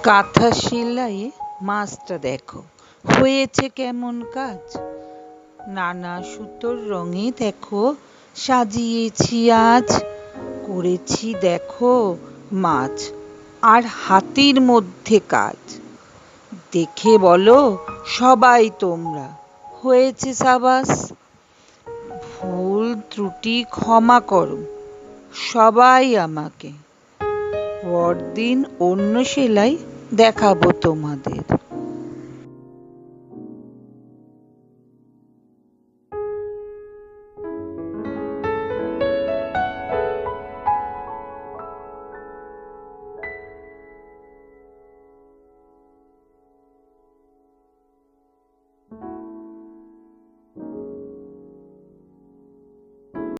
কাঁথা সেলাই মাছটা দেখো হয়েছে কেমন কাজ। নানা সুতোর রঙে দেখো সাজিয়েছি আজ। করেছি দেখো মাছ আর হাতির মধ্যে কাজ। দেখে বলো সবাই তোমরা হয়েছে সাবাস। ভুল ত্রুটি ক্ষমা করো সবাই আমাকে। পরদিন অন্য সেলাই দেখাবো তোমাদের।